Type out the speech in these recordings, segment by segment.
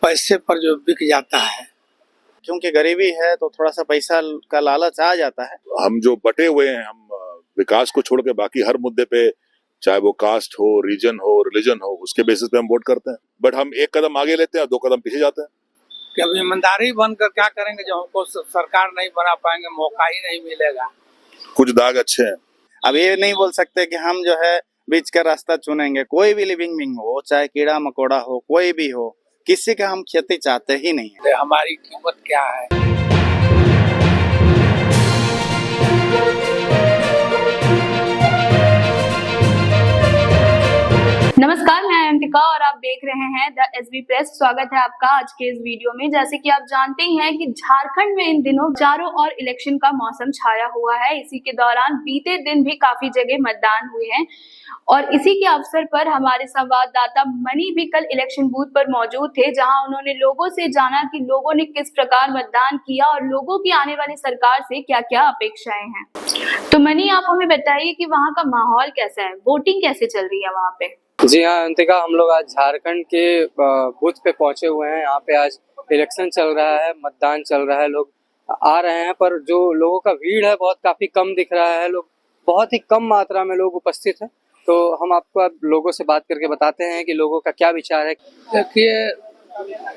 पैसे पर जो बिक जाता है, क्योंकि गरीबी है तो थोड़ा सा पैसा का लालच आ जाता है। हम जो बटे हुए हैं, हम विकास को छोड़ के बाकी हर मुद्दे पे, चाहे वो कास्ट हो, रीजन हो, रिलीजन हो, उसके बेसिस पे हम वोट करते हैं। बट हम एक कदम आगे लेते हैं, 2 कदम पीछे जाते हैं। कि अब ईमानदारी बनकर क्या करेंगे जब हमको सरकार नहीं बना पाएंगे, मौका ही नहीं मिलेगा। कुछ दाग अच्छे हैं। अब ये नहीं बोल सकते कि हम जो है बीच का रास्ता चुनेंगे। कोई भी लिविंग बीइंग हो, चाहे कीड़ा मकोड़ा हो, कोई भी हो, किसी का हम क्षति चाहते ही नहीं है। हमारी कीमत क्या है? नमस्कार, मैं अंतिका और आप देख रहे हैं द एसबी प्रेस। स्वागत है आपका आज के इस वीडियो में। जैसे कि आप जानते ही हैं कि झारखंड में इन दिनों चारों ओर इलेक्शन का मौसम छाया हुआ है। इसी के दौरान बीते दिन भी काफी जगह मतदान हुए हैं और इसी के अवसर पर हमारे संवाददाता मनी भी कल इलेक्शन बूथ पर मौजूद थे, जहां उन्होंने लोगों से जाना कि लोगों ने किस प्रकार मतदान किया और लोगों की आने वाली सरकार से क्या क्या अपेक्षाएं हैं। तो मनी, आप हमें बताइए कि वहाँ का माहौल कैसा है, वोटिंग कैसे चल रही है वहाँ पे? जी हाँ अंतिका, हम लोग आज झारखंड के बूथ पे पहुंचे हुए हैं। यहाँ पे आज इलेक्शन चल रहा है, मतदान चल रहा है, लोग आ रहे हैं, पर जो लोगों का भीड़ है बहुत काफी कम दिख रहा है। लोग बहुत ही कम मात्रा में लोग उपस्थित हैं। तो हम आपको अब लोगों से बात करके बताते हैं कि लोगों का क्या विचार है। देखिए,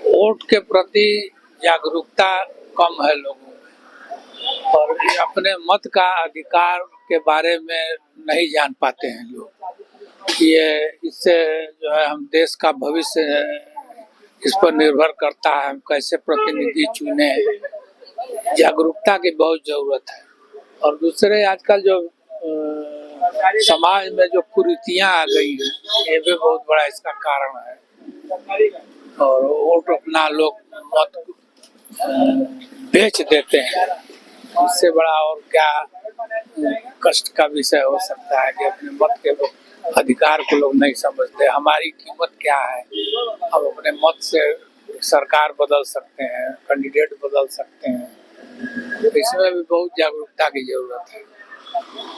वोट के प्रति जागरूकता कम है लोगों में और अपने मत का अधिकार के बारे में नहीं जान पाते हैं लोग। ये इससे जो है हम देश का भविष्य इस पर निर्भर करता है, हम कैसे प्रतिनिधि चुने। जागरूकता की बहुत जरूरत है। और दूसरे आजकल जो समाज में जो कुरीतियां आ गई हैं, ये भी बहुत बड़ा इसका कारण है। और वोट अपना लोग मत बेच देते हैं। इससे बड़ा और क्या कष्ट का विषय हो सकता है कि अपने मत के अधिकार को लोग नहीं समझते। हमारी कीमत क्या है? हम अपने मत से सरकार बदल सकते हैं, कैंडिडेट बदल सकते हैं। इसमें भी बहुत जागरूकता की जरूरत है।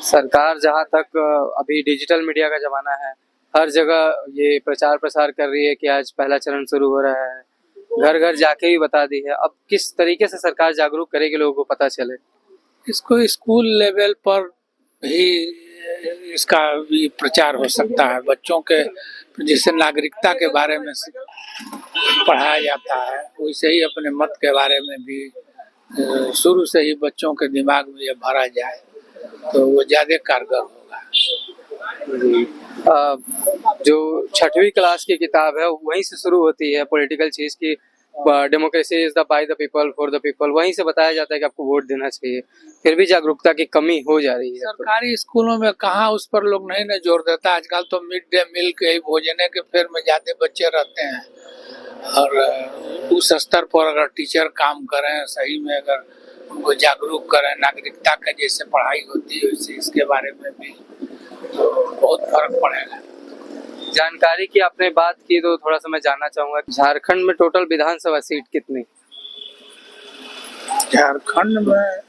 सरकार जहाँ तक अभी डिजिटल मीडिया का जमाना है, हर जगह ये प्रचार प्रसार कर रही है कि आज पहला चरण शुरू हो रहा है, घर घर जाके ही बता दी है। अब किस तरीके से सरकार जागरूक करेगी लोगों को पता चले? इसको स्कूल लेवल पर भी इसका भी प्रचार हो सकता है। बच्चों के जैसे नागरिकता के बारे में पढ़ाया जाता है, वैसे ही अपने मत के बारे में भी शुरू से ही बच्चों के दिमाग में ये भरा जाए तो वो ज्यादा कारगर होगा। जो 6वीं क्लास की किताब है वहीं से शुरू होती है पॉलिटिकल चीज की। Democracy is the by the people for the people, वहीं से बताया जाता है कि आपको वोट देना चाहिए। फिर भी जागरूकता की कमी हो जा रही है। सरकारी स्कूलों में कहाँ उस पर लोग नहीं जोर देता। आजकल तो मिड डे मील के ही भोजन के फेर में ज्यादा बच्चे रहते हैं। और उस स्तर पर अगर टीचर काम करें, सही में अगर उनको जागरूक करें, नागरिकता का जैसे पढ़ाई होती है वैसे इसके बारे में भी तो बहुत फर्क पड़ेगा। जानकारी की आपने बात की तो थोड़ा सा मैं जानना चाहूंगा, झारखंड में टोटल विधानसभा सीट कितनी? झारखंड में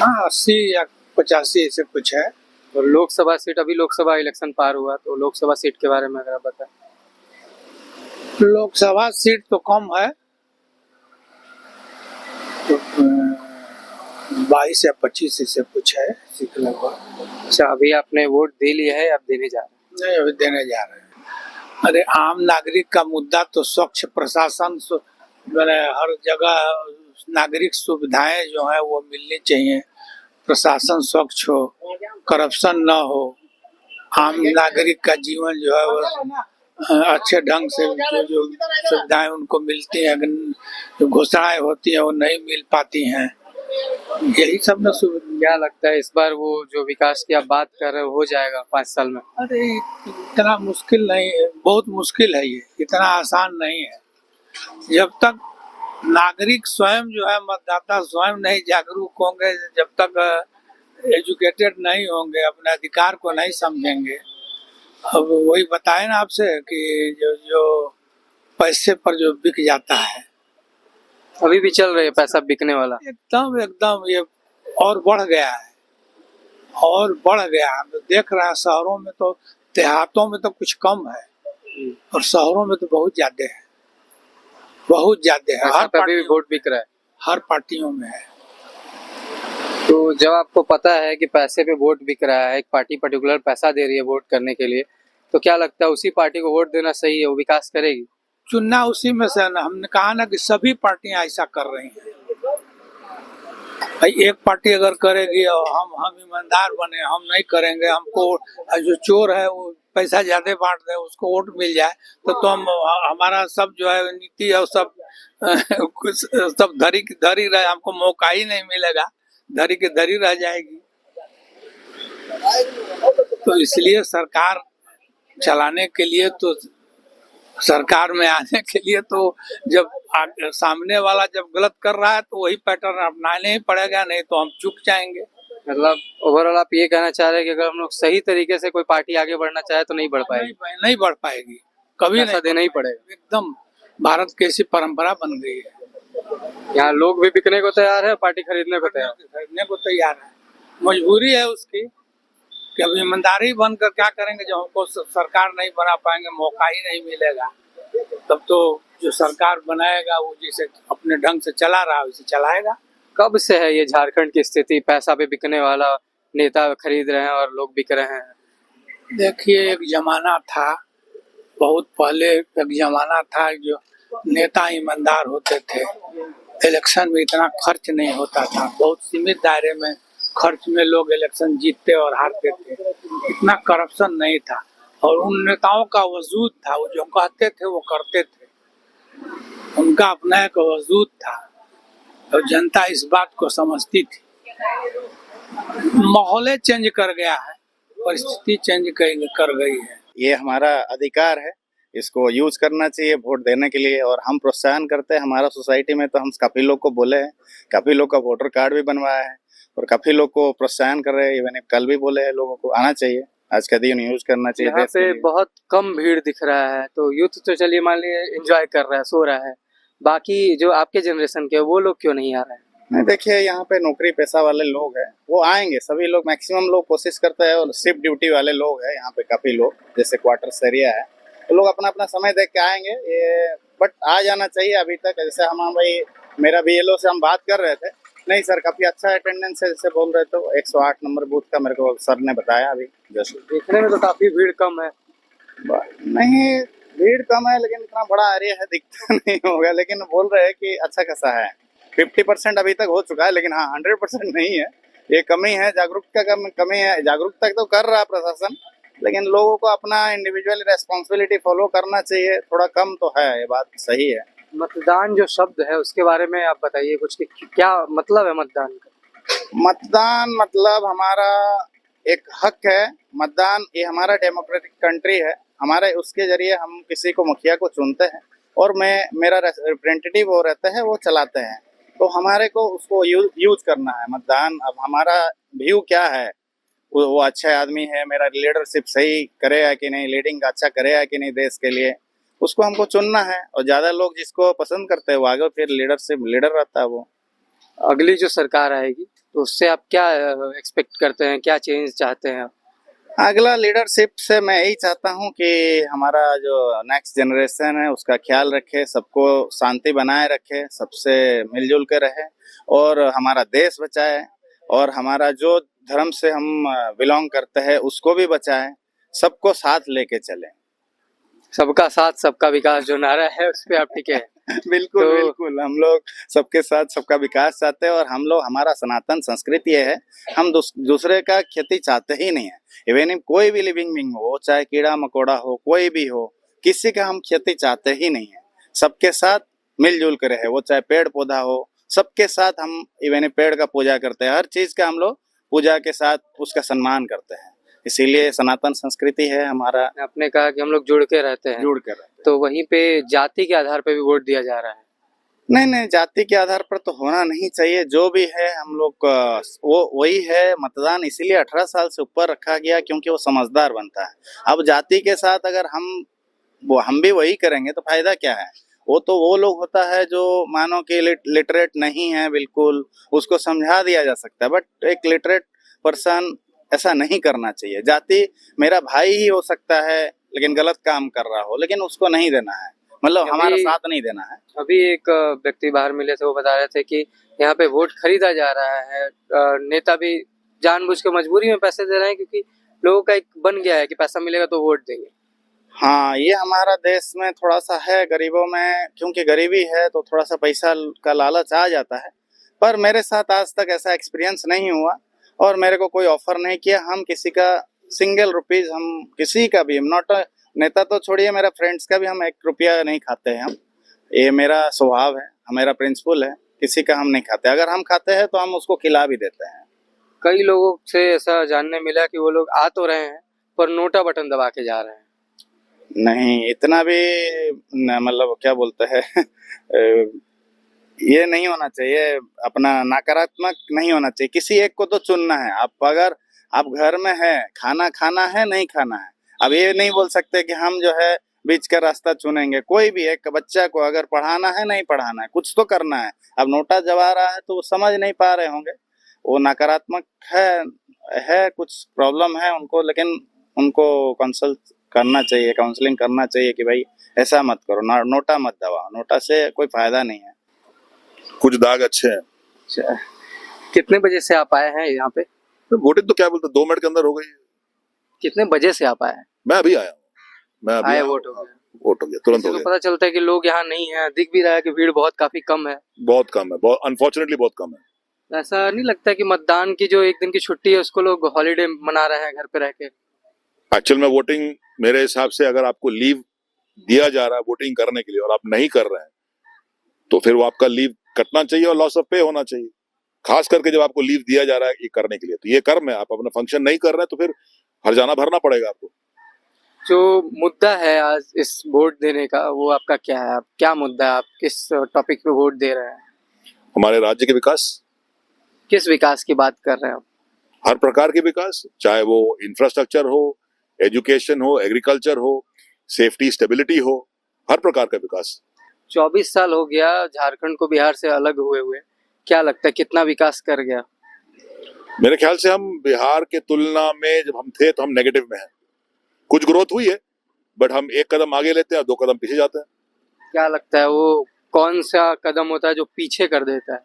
80 या 85 ऐसे कुछ है। और लोकसभा सीट, अभी लोकसभा इलेक्शन पार हुआ तो लोकसभा सीट के बारे में अगर आप बताएं। लोकसभा सीट तो कम है, तो 22 या 25 ऐसे कुछ है सीट लगभग। अच्छा, अभी आपने वोट दे लिया है, आप देने जा रहे हैं? नहीं, अभी देने जा रहे हैं। अरे आम नागरिक का मुद्दा तो स्वच्छ प्रशासन, मैंने हर जगह नागरिक सुविधाएं जो है वो मिलनी चाहिए। प्रशासन स्वच्छ हो, करप्शन न हो, आम नागरिक का जीवन जो है वो अच्छे ढंग से जो सुविधाएं उनको मिलती हैं, जो घोषणाएं होती हैं वो नहीं मिल पाती हैं। यही सब न क्या लगता है इस बार वो जो विकास की आप बात कर रहे हो हो जाएगा 5 साल में? अरे इतना मुश्किल नहीं है, बहुत मुश्किल है, ये इतना आसान नहीं है। जब तक नागरिक स्वयं जो है, मतदाता स्वयं नहीं जागरूक होंगे, जब तक एजुकेटेड नहीं होंगे, अपने अधिकार को नहीं समझेंगे। अब वही बताए ना आपसे कि जो पैसे पर जो बिक जाता है, अभी भी चल रही है पैसा बिकने वाला। एकदम ये और बढ़ गया है, और बढ़ गया। हम तो देख रहे हैं शहरों में तो, देहातों में तो कुछ कम है, और शहरों में तो बहुत ज्यादा है, बहुत ज्यादा है। पैसा हर पे भी पार्टी, वोट बिक रहा है। हर पार्टियों में है। तो जब आपको पता है कि पैसे पे वोट बिक रहा है, एक पार्टी पर्टिकुलर पैसा दे रही है वोट करने के लिए, तो क्या लगता है उसी पार्टी को वोट देना सही है, वो विकास करेगी? चुनना उसी में से है ना। हमने कहा ना कि सभी पार्टियां ऐसा कर रही हैं। भाई एक पार्टी अगर करेगी और हम ईमानदार बने, हम नहीं करेंगे, हमको जो चोर है वो पैसा ज्यादा बांट दे, उसको वोट मिल जाए, तो हम हमारा सब जो है नीति है वो सब कुछ सब धरी की धरी रहे, हमको मौका ही नहीं मिलेगा, धरी की धरी रह जाएगी। तो इसलिए सरकार चलाने के लिए, तो सरकार में आने के लिए तो जब सामने वाला जब गलत कर रहा है तो वही पैटर्न अपनाने ही पड़ेगा, नहीं तो हम चुक जाएंगे। मतलब ओवरऑल आप ये कहना चाह रहे हैं कि अगर हम लोग सही तरीके से कोई पार्टी आगे बढ़ना चाहे तो नहीं बढ़ पाएगी, नहीं बढ़ पाएगी, कभी पैसा नहीं देना ही पड़ेगा। एकदम भारत की ऐसी परंपरा बन गई है। यहाँ लोग भी बिकने को तैयार है, पार्टी खरीदने को तैयार है। खरीदने को तैयार है, मजबूरी है उसकी कि अब ईमानदारी बनकर क्या करेंगे जब हमको सरकार नहीं बना पाएंगे, मौका ही नहीं मिलेगा, तब तो जो सरकार बनाएगा वो जैसे अपने ढंग से चला रहा है वैसे चलाएगा। कब से है ये झारखंड की स्थिति, पैसा पे बिकने वाला नेता खरीद रहे हैं और लोग बिक रहे हैं? देखिए एक जमाना था, बहुत पहले एक जमाना था जो नेता ईमानदार होते थे, इलेक्शन में इतना खर्च नहीं होता था, बहुत सीमित दायरे में खर्च में लोग इलेक्शन जीतते और हारते थे, इतना करप्शन नहीं था और उन नेताओं का वजूद था, वो जो कहते थे वो करते थे, उनका अपना एक वजूद था और जनता इस बात को समझती थी। माहौल चेंज कर गया है, परिस्थिति चेंज कर गई है। ये हमारा अधिकार है, इसको यूज करना चाहिए वोट देने के लिए, और हम प्रोत्साहन करते हैं। हमारा सोसाइटी में तो हम काफी लोग को बोले हैं, काफी लोग का वोटर कार्ड भी बनवाया है और काफी लोग को प्रोत्साहन कर रहे हैं। इवन कल भी बोले हैं लोगों को आना चाहिए, आज का दिन यूज करना चाहिए। यहाँ पे बहुत कम भीड़ दिख रहा है, तो यूथ तो चलिए मान लीजिए एंजॉय कर रहा है, सो रहा है, बाकी जो आपके जनरेशन के वो लोग क्यों नहीं आ रहे हैं? नहीं, देखिए यहाँ पे नौकरी पेशा वाले लोग हैं, वो आएंगे, सभी लोग मैक्सिमम लोग कोशिश करते हैं, और शिफ्ट ड्यूटी वाले लोग हैं यहाँ पे काफी लोग, जैसे क्वार्टर्स एरिया है, तो लोग अपना अपना समय देख के आएंगे। ये बट आ जाना चाहिए अभी तक। जैसे हम भाई मेरा BLO से हम बात कर रहे थे, नहीं सर काफी अच्छा अटेंडेंस है, जैसे बोल रहे थे 108 नंबर बूथ का मेरे को सर ने बताया अभी जस्ट। देखने में तो काफी भीड़ कम है। नहीं भीड़ कम है, लेकिन इतना बड़ा एरिया है, दिखता नहीं होगा, लेकिन बोल रहे हैं कि अच्छा खासा है। 50% अभी तक हो चुका है, लेकिन हाँ 100% नहीं है, ये कमी है, जागरूकता का कमी है। जागरूकता तो कर रहा है प्रशासन, लेकिन लोगों को अपना इंडिविजुअल रेस्पॉन्सिबिलिटी फॉलो करना चाहिए, थोड़ा कम तो है, ये बात सही है। मतदान जो शब्द है उसके बारे में आप बताइए कुछ कि क्या मतलब है मतदान का? मतदान मतलब हमारा एक हक है, मतदान ये हमारा डेमोक्रेटिक कंट्री है, हमारे उसके जरिए हम किसी को मुखिया को चुनते हैं और मेरा रिप्रेजेंटेटिव वो रहते हैं, वो चलाते हैं, तो हमारे को उसको यूज करना है मतदान। अब हमारा व्यू क्या है, वो अच्छा आदमी है, मेरा लीडरशिप सही करेगा कि नहीं, लीडिंग अच्छा करेगा कि नहीं देश के लिए, उसको हमको चुनना है। और ज्यादा लोग जिसको पसंद करते हैं वो आगे फिर लीडर रहता है वो। अगली जो सरकार आएगी तो उससे आप क्या एक्सपेक्ट करते हैं, क्या चेंज चाहते हैं आप? अगला लीडरशिप से मैं यही चाहता हूँ कि हमारा जो नेक्स्ट जनरेशन है उसका ख्याल रखे, सबको शांति बनाए रखे, सबसे मिलजुल के रहे और हमारा देश बचाए, और हमारा जो धर्म से हम बिलोंग करते हैं उसको भी बचाए, सबको साथ लेके चले। सबका साथ सबका विकास जो नारा है उस पे आप टिके हैं? बिल्कुल तो बिल्कुल, हम लोग सबके साथ सबका विकास चाहते हैं, और हम लोग, हमारा सनातन संस्कृति ये है, हम दूसरे का क्षति चाहते ही नहीं है। इवन कोई भी लिविंग बीइंग हो, चाहे कीड़ा मकोड़ा हो, कोई भी हो, किसी का हम क्षति चाहते ही नहीं है। सबके साथ मिलजुल कर रहे, वो चाहे पेड़ पौधा हो, सबके साथ हम इवन पेड़ का पूजा करते हैं, हर चीज का हम लोग पूजा के साथ उसका सम्मान करते हैं, इसीलिए सनातन संस्कृति है हमारा। आपने कहा कि हम लोग जुड़ के रहते हैं, जुड़ कर, तो वहीं पे जाति के आधार पे भी वोट दिया जा रहा है? नहीं, जाति के आधार पर तो होना नहीं चाहिए, जो भी है हम लोग वो वही है। मतदान इसीलिए 18 साल से ऊपर रखा गया क्योंकि वो समझदार बनता है। अब जाति के साथ अगर हम भी वही करेंगे तो फायदा क्या है? वो तो वो लोग होता है जो मानो कि लिटरेट नहीं है बिल्कुल, उसको समझा दिया जा सकता है, बट एक लिटरेट पर्सन ऐसा नहीं करना चाहिए। जाति मेरा भाई ही हो सकता है, लेकिन गलत काम कर रहा हो, लेकिन उसको नहीं देना है, मतलब हमारा साथ नहीं देना है। अभी एक व्यक्ति बाहर मिले थे, वो बता रहे थे कि यहाँ पे वोट खरीदा जा रहा है। नेता भी जानबूझ के मजबूरी में पैसे दे रहे हैं, क्योंकि लोगों का एक बन गया है कि पैसा मिलेगा तो वोट देंगे। हाँ, ये हमारा देश में थोड़ा सा है, गरीबों में क्योंकि गरीबी है तो थोड़ा सा पैसा का लालच आ जाता है। पर मेरे साथ आज तक ऐसा एक्सपीरियंस नहीं हुआ और मेरे को कोई ऑफर नहीं किया। हम किसी का सिंगल रुपीज, हम किसी का भी, नॉट नेता तो छोड़िए, मेरा फ्रेंड्स का भी हम 1 रुपया नहीं खाते हैं। हम, ये मेरा स्वभाव है, मेरा प्रिंसिपल है, किसी का हम नहीं खाते। अगर हम खाते हैं तो हम उसको खिला भी देते हैं। कई लोगों से ऐसा जानने मिला कि वो लोग आ तो रहे हैं पर नोटा बटन दबा के जा रहे हैं। नहीं, इतना भी मतलब क्या बोलते हैं ये नहीं होना चाहिए, अपना नकारात्मक नहीं होना चाहिए। किसी एक को तो चुनना है। आप अगर आप घर में है, खाना खाना है, नहीं खाना है, अब ये नहीं बोल सकते कि हम जो है बीच का रास्ता चुनेंगे। कोई भी एक बच्चा को अगर पढ़ाना है, नहीं पढ़ाना है, कुछ तो करना है। अब नोटा जमा रहा है तो वो समझ नहीं पा रहे होंगे, वो नकारात्मक है कुछ प्रॉब्लम है उनको, लेकिन उनको कंसल्ट करना चाहिए, काउंसलिंग करना चाहिए कि भाई ऐसा मत करो, नोटा मत दबाओ, नोटा से कोई फायदा नहीं है। कुछ दाग अच्छे हैं। अच्छा, कितने बजे से आप आए हैं यहाँ पे? वोटिंग तो क्या बोलते 2 मिनट के अंदर हो गई। कितने बजे से आप आए हैं? मैं अभी आया हूँ, आए, वोट हो गया? वोट हो गया, तुरंत हो तो गया। पता चलता है कि लोग यहाँ नहीं है, दिख भी रहा है कि भीड़ बहुत काफी कम है। बहुत कम है, बहुत अनफॉर्चुनेटली बहुत कम है। ऐसा नहीं लगता कि मतदान की जो 1 दिन की छुट्टी है उसको लोग हॉलीडे मना रहे हैं घर पे रह के? एक्चुअल में वोटिंग मेरे हिसाब से अगर आपको लीव दिया जा रहा है वोटिंग करने के लिए और आप नहीं कर रहे हैं तो फिर वो आपका लीव कटना चाहिए और लॉस ऑफ पे होना चाहिए। खास करके जब आपको लीव दिया जा रहा है ये करने के लिए, तो ये कर्म है। आप अपना फंक्शन नहीं कर रहे हैं तो फिर हर्जाना भरना पड़ेगा आपको। जो मुद्दा है आज इस वोट देने का, वो आपका क्या है? आप क्या मुद्दा है, आप किस टॉपिक पे वोट दे रहे हैं? हमारे राज्य के विकास। किस विकास की बात कर रहे हैं आप? हर प्रकार के विकास, चाहे वो इंफ्रास्ट्रक्चर हो, एजुकेशन हो, एग्रीकल्चर हो, सेफ्टी स्टेबिलिटी हो, हर प्रकार का विकास। 24 साल हो गया झारखंड को बिहार से अलग हुए, क्या लगता है कितना विकास कर गया? मेरे ख्याल से हम बिहार के तुलना में जब हम थे तो हम नेगेटिव में हैं। कुछ ग्रोथ हुई है बट हम 1 कदम आगे लेते हैं और 2 कदम पीछे जाते हैं। क्या लगता है वो कौन सा कदम होता है जो पीछे कर देता है?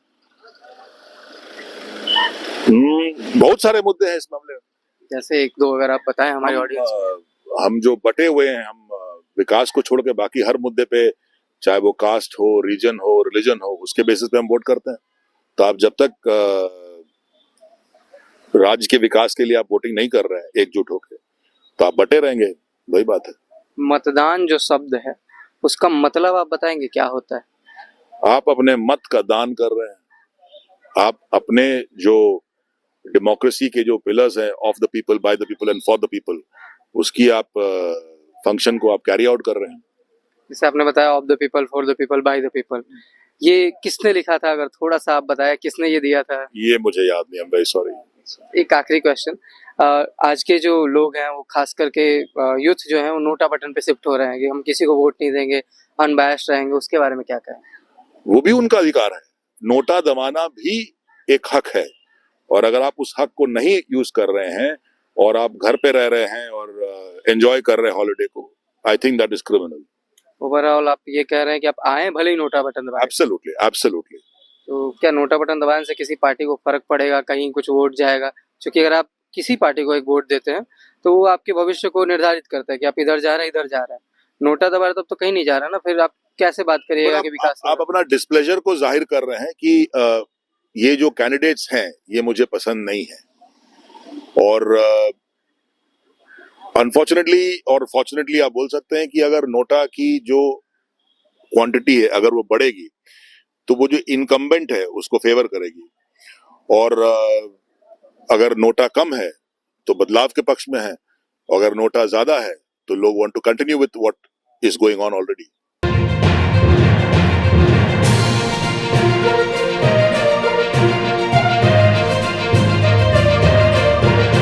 बहुत सारे मुद्दे हैं इस मामले में। जैसे 1-2 अगर आप बताएं हमारे ऑडियंस। हम जो बटे हुए हैं, हम विकास को छोड़ के बाकी हर मुद्दे पे, चाहे वो कास्ट हो, रीजन हो, रिलीजन हो, उसके बेसिस पे हम वोट करते हैं। तो आप जब तक राज्य के विकास के लिए आप वोटिंग नहीं कर रहे हैं एकजुट होकर, तो आप बटे रहेंगे। वही बात है। मतदान जो शब्द है उसका मतलब आप बताएंगे क्या होता है? आप अपने मत का दान कर रहे हैं। आप अपने जो डेमोक्रेसी के जो पिलर्स हैं, of the people, by the people and for the people, उसकी आप फंक्शन को आप कैरी आउट कर रहे हैं। जैसे आपने बताया of the people, for the people, by the people, ये किसने लिखा था? अगर थोड़ा सा आप बताया किसने ये दिया था? ये मुझे याद नहीं, आई एम वेरी सॉरी। एक आखिरी क्वेश्चन, आज के जो लोग हैं वो खास करके यूथ जो है वो नोटा बटन पे शिफ्ट हो रहे हैं कि हम किसी को वोट नहीं देंगे, अनबायस्ड रहेंगे, उसके बारे में क्या कहें? वो भी उनका अधिकार है। नोटा दबाना भी एक हक है और अगर आप उस हक को नहीं यूज कर रहे हैं और आप घर पे रह रहे हैं और एंजॉय कर रहे हैं हॉलिडे को, I think that is criminal. Overall आप ये कह रहे हैं कि आप आए भले ही नोटा बटन दबाएं। Absolutely, absolutely. तो क्या नोटा बटन दबाने से किसी पार्टी को फर्क पड़ेगा, कहीं कुछ वोट जाएगा? क्योंकि अगर आप किसी पार्टी को एक वोट देते हैं तो वो आपके भविष्य को निर्धारित करता है कि आप इधर जा रहे हैं, इधर जा रहे हैं। नोटा दबा रहे तब तो कहीं नहीं जा रहा ना, फिर आप कैसे बात करिएगा कि विकास? आप अपना डिस्प्लेजर को जाहिर कर रहे हैं कि ये जो कैंडिडेट्स हैं ये मुझे पसंद नहीं है। और अनफॉर्चुनेटली और फॉर्चुनेटली आप बोल सकते हैं कि अगर नोटा की जो क्वांटिटी है अगर वो बढ़ेगी तो वो जो इनकम्बेंट है उसको फेवर करेगी, और अगर नोटा कम है तो बदलाव के पक्ष में है, और अगर नोटा ज्यादा है तो लोग want to continue with what is going on already.